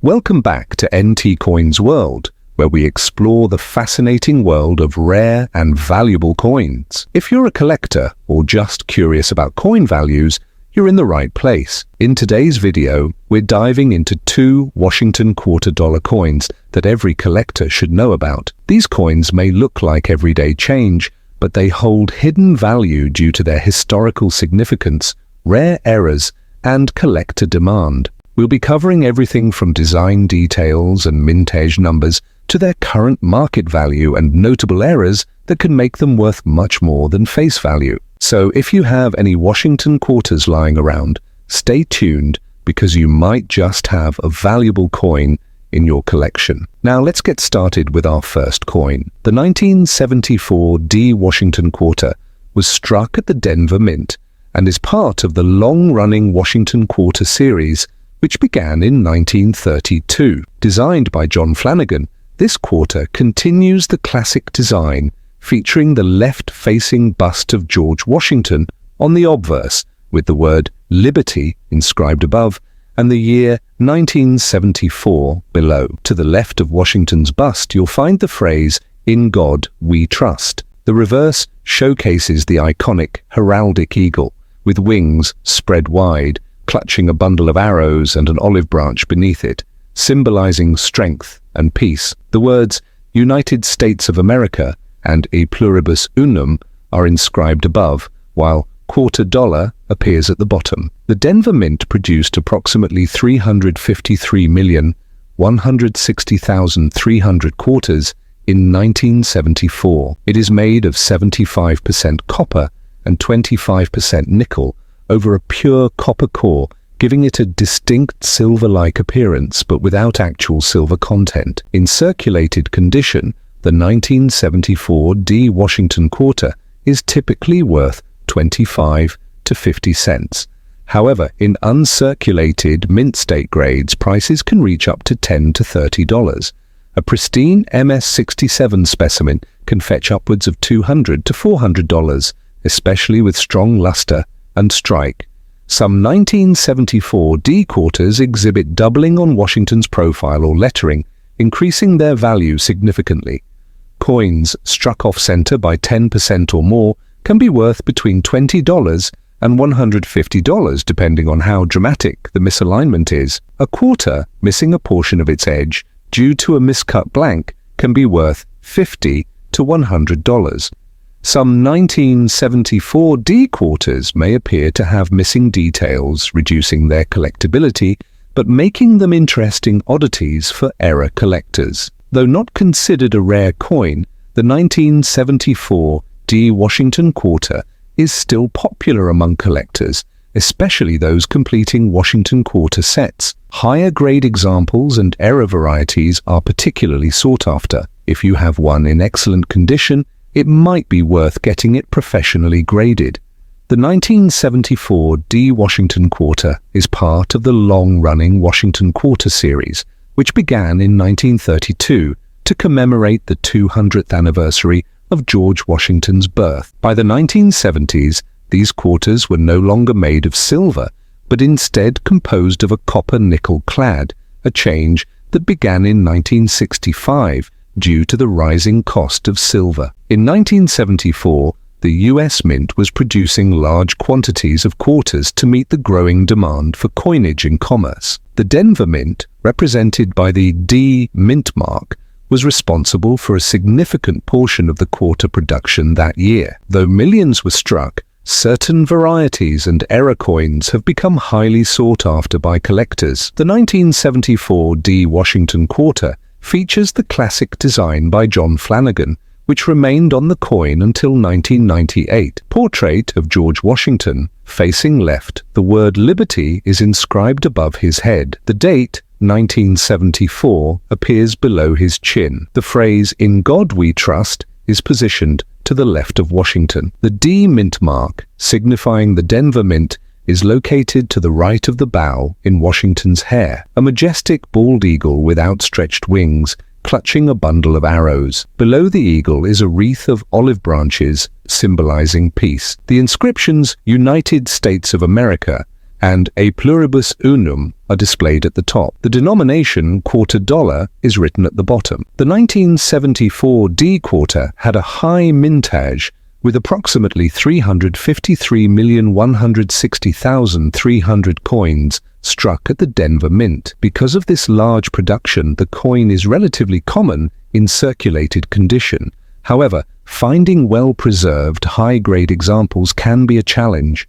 Welcome back to NT Coins World, where we explore the fascinating world of rare and valuable coins. If you're a collector or just curious about coin values, you're in the right place. In today's video, we're diving into 2 Washington quarter dollar coins that every collector should know about. These coins may look like everyday change, but they hold hidden value due to their historical significance, rare errors, and collector demand. We'll be covering everything from design details and mintage numbers to their current market value and notable errors that can make them worth much more than face value. So if you have any Washington quarters lying around, stay tuned because you might just have a valuable coin in your collection. Now let's get started with our first coin. The 1974 D Washington quarter was struck at the Denver Mint and is part of the long-running Washington quarter series, which began in 1932. Designed by John Flanagan, this quarter continues the classic design, featuring the left-facing bust of George Washington on the obverse, with the word Liberty inscribed above, and the year 1974 below. To the left of Washington's bust, you'll find the phrase, "In God We Trust." The reverse showcases the iconic heraldic eagle, with wings spread wide, clutching a bundle of arrows and an olive branch beneath it, symbolizing strength and peace. The words United States of America and E Pluribus Unum are inscribed above, while quarter dollar appears at the bottom. The Denver Mint produced approximately 353,160,300 quarters in 1974. It is made of 75% copper and 25% nickel over a pure copper core, giving it a distinct silver-like appearance but without actual silver content. In circulated condition, the 1974 D Washington quarter is typically worth 25 to 50 cents. However, in uncirculated mint state grades, prices can reach up to $10 to $30. A pristine MS-67 specimen can fetch upwards of $200 to $400, especially with strong luster and strike. Some 1974 D quarters exhibit doubling on Washington's profile or lettering, increasing their value significantly. Coins struck off-center by 10% or more can be worth between $20 and $150 depending on how dramatic the misalignment is. A quarter missing a portion of its edge due to a miscut blank can be worth $50 to $100. Some 1974 D quarters may appear to have missing details, reducing their collectability, but making them interesting oddities for error collectors. Though not considered a rare coin, the 1974 D Washington quarter is still popular among collectors, especially those completing Washington quarter sets. Higher grade examples and error varieties are particularly sought after. If you have one in excellent condition, it might be worth getting it professionally graded. The 1974 D Washington quarter is part of the long-running Washington quarter series, which began in 1932 to commemorate the 200th anniversary of George Washington's birth. By the 1970s, these quarters were no longer made of silver, but instead composed of a copper-nickel clad, a change that began in 1965 due to the rising cost of silver. In 1974, the U.S. Mint was producing large quantities of quarters to meet the growing demand for coinage in commerce. The Denver Mint, represented by the D Mint mark, was responsible for a significant portion of the quarter production that year. Though millions were struck, certain varieties and error coins have become highly sought after by collectors. The 1974 D Washington quarter features the classic design by John Flanagan, which remained on the coin until 1998. Portrait of George Washington, facing left, the word Liberty is inscribed above his head. The date, 1974, appears below his chin. The phrase, "In God We Trust," is positioned to the left of Washington. The D Mint mark, signifying the Denver Mint, is located to the right of the bow in Washington's hair, a majestic bald eagle with outstretched wings, clutching a bundle of arrows. Below the eagle is a wreath of olive branches, symbolizing peace. The inscriptions United States of America and A pluribus unum are displayed at the top. The denomination quarter dollar is written at the bottom. The 1974 D quarter had a high mintage with approximately 353,160,300 coins struck at the Denver Mint. Because of this large production, the coin is relatively common in circulated condition. However, finding well-preserved, high-grade examples can be a challenge.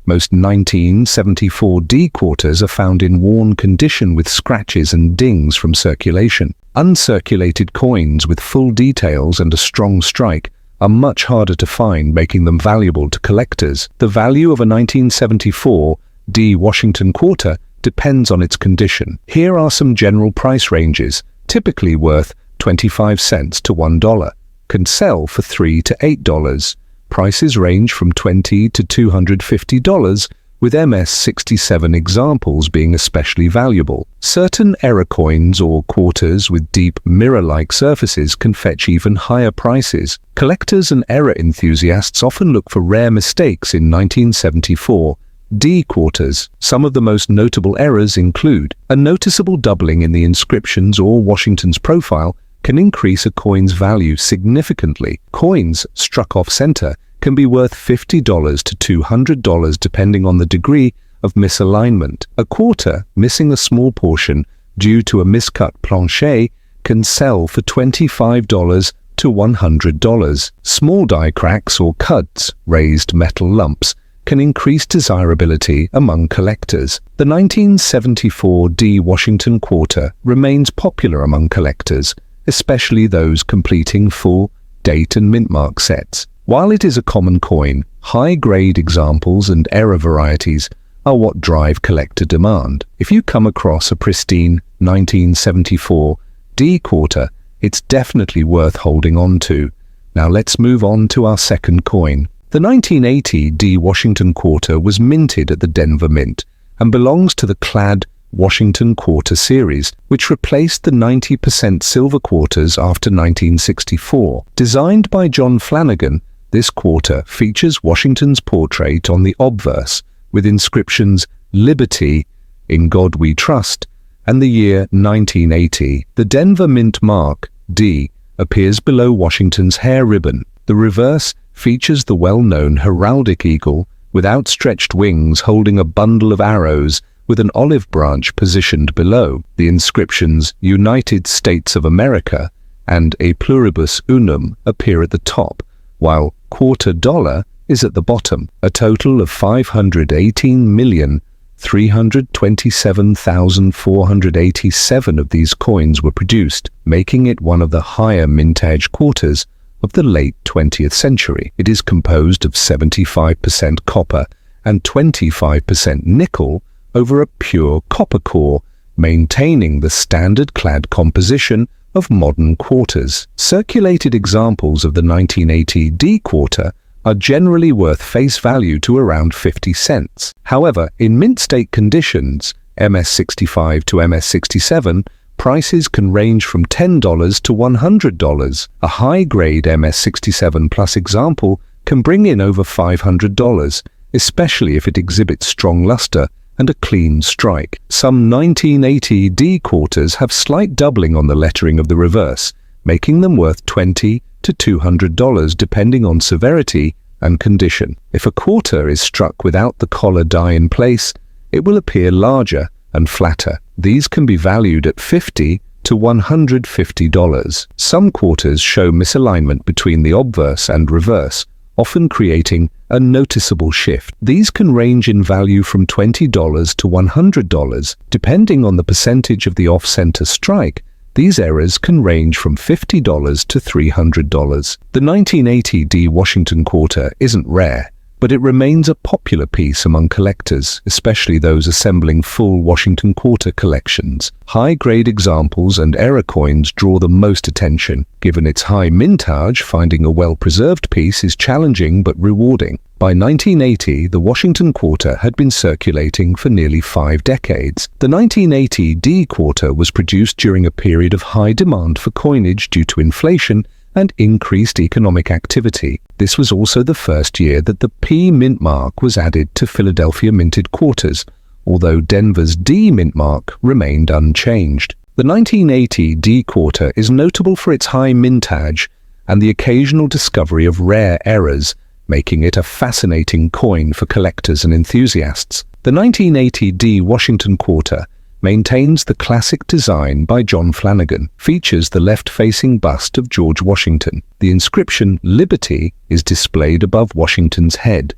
Most 1974 D quarters are found in worn condition with scratches and dings from circulation. Uncirculated coins with full details and a strong strike are much harder to find, making them valuable to collectors. The value of a 1974 D Washington quarter depends on its condition. Here are some general price ranges, typically worth 25 cents to $1. Can sell for $3 to $8. Prices range from $20 to $250, with MS-67 examples being especially valuable. Certain error coins or quarters with deep mirror-like surfaces can fetch even higher prices. Collectors and error enthusiasts often look for rare mistakes in 1974 D quarters. Some of the most notable errors include a noticeable doubling in the inscriptions or Washington's profile can increase a coin's value significantly. Coins struck off-center can be worth $50 to $200 depending on the degree of misalignment. A quarter missing a small portion due to a miscut plancher can sell for $25 to $100. Small die cracks or cuts, raised metal lumps, can increase desirability among collectors. The 1974 D Washington quarter remains popular among collectors, especially those completing full date and mint mark sets. While it is a common coin, high-grade examples and error varieties are what drive collector demand. If you come across a pristine 1974 D quarter, it's definitely worth holding on to. Now let's move on to our second coin. The 1980 D Washington quarter was minted at the Denver Mint and belongs to the clad Washington quarter series, which replaced the 90% silver quarters after 1964. Designed by John Flanagan, this quarter features Washington's portrait on the obverse with inscriptions "Liberty," "In God We Trust," and the year 1980. The Denver Mint mark, D, appears below Washington's hair ribbon. The reverse features the well-known heraldic eagle with outstretched wings holding a bundle of arrows with an olive branch positioned below. The inscriptions "United States of America" and "A pluribus unum" appear at the top, while "quarter dollar" is at the bottom. A total of 518,327,487 of these coins were produced, making it one of the higher mintage quarters of the late 20th century. It is composed of 75% copper and 25% nickel over a pure copper core, maintaining the standard clad composition of modern quarters. Circulated examples of the 1980 D quarter are generally worth face value to around 50 cents. However, in mint state conditions, MS-65 to MS-67, prices can range from $10 to $100. A high-grade MS-67 Plus example can bring in over $500, especially if it exhibits strong luster and a clean strike. Some 1980 D quarters have slight doubling on the lettering of the reverse, making them worth $20 to $200 depending on severity and condition. If a quarter is struck without the collar die in place, it will appear larger and flatter. These can be valued at $50 to $150. Some quarters show misalignment between the obverse and reverse, often creating a noticeable shift. These can range in value from $20 to $100, depending on the percentage of the off-center strike. These errors can range from $50 to $300. The 1980 D Washington quarter isn't rare, but it remains a popular piece among collectors, especially those assembling full Washington quarter collections. High-grade examples and error coins draw the most attention. Given its high mintage, finding a well-preserved piece is challenging but rewarding. By 1980, the Washington quarter had been circulating for nearly 5 decades. The 1980 D quarter was produced during a period of high demand for coinage due to inflation and increased economic activity. This was also the first year that the P mint mark was added to Philadelphia minted quarters, although Denver's D mint mark remained unchanged. The 1980 D quarter is notable for its high mintage and the occasional discovery of rare errors, making it a fascinating coin for collectors and enthusiasts. The 1980 D Washington quarter maintains the classic design by John Flanagan, features the left-facing bust of George Washington. The inscription Liberty is displayed above Washington's head.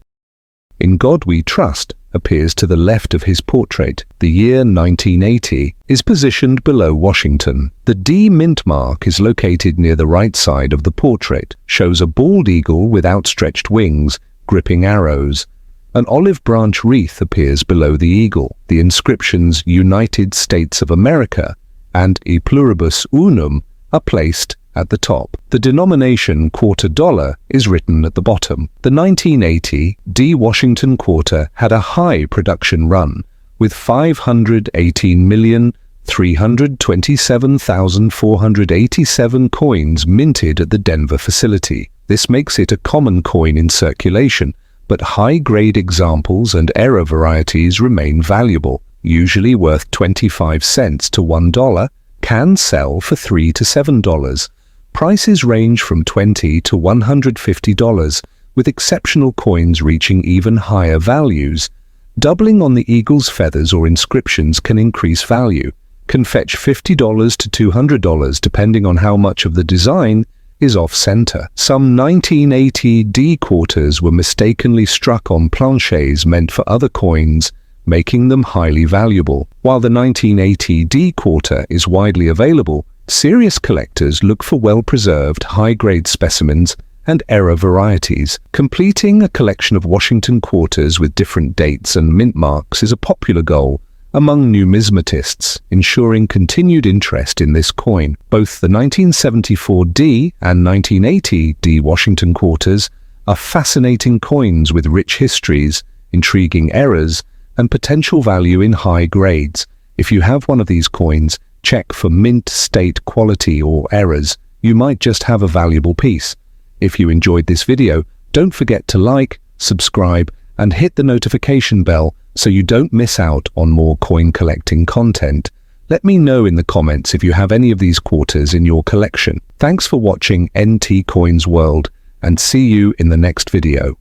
In God We Trust appears to the left of his portrait. The year 1980 is positioned below Washington. The D mint mark is located near the right side of the portrait, shows a bald eagle with outstretched wings, gripping arrows. An olive branch wreath appears below the eagle. The inscriptions United States of America and E Pluribus Unum are placed at the top. The denomination quarter dollar is written at the bottom. The 1980 D Washington quarter had a high production run, with 518,327,487 coins minted at the Denver facility. This makes it a common coin in circulation, but high-grade examples and error varieties remain valuable, usually worth 25 cents to $1, can sell for $3 to $7. Prices range from $20 to $150, with exceptional coins reaching even higher values. Doubling on the eagle's feathers or inscriptions can increase value, can fetch $50 to $200 depending on how much of the design is off-center. Some 1980 D quarters were mistakenly struck on planchets meant for other coins, making them highly valuable. While the 1980 D quarter is widely available, serious collectors look for well-preserved, high-grade specimens and error varieties. Completing a collection of Washington quarters with different dates and mint marks is a popular goal among numismatists, ensuring continued interest in this coin. Both the 1974 D and 1980 D Washington quarters are fascinating coins with rich histories, intriguing errors, and potential value in high grades. If you have one of these coins, check for mint state quality or errors. You might just have a valuable piece. If you enjoyed this video, don't forget to like, subscribe, and hit the notification bell so you don't miss out on more coin collecting content. Let me know in the comments if you have any of these quarters in your collection. Thanks for watching NT Coins World, and see you in the next video.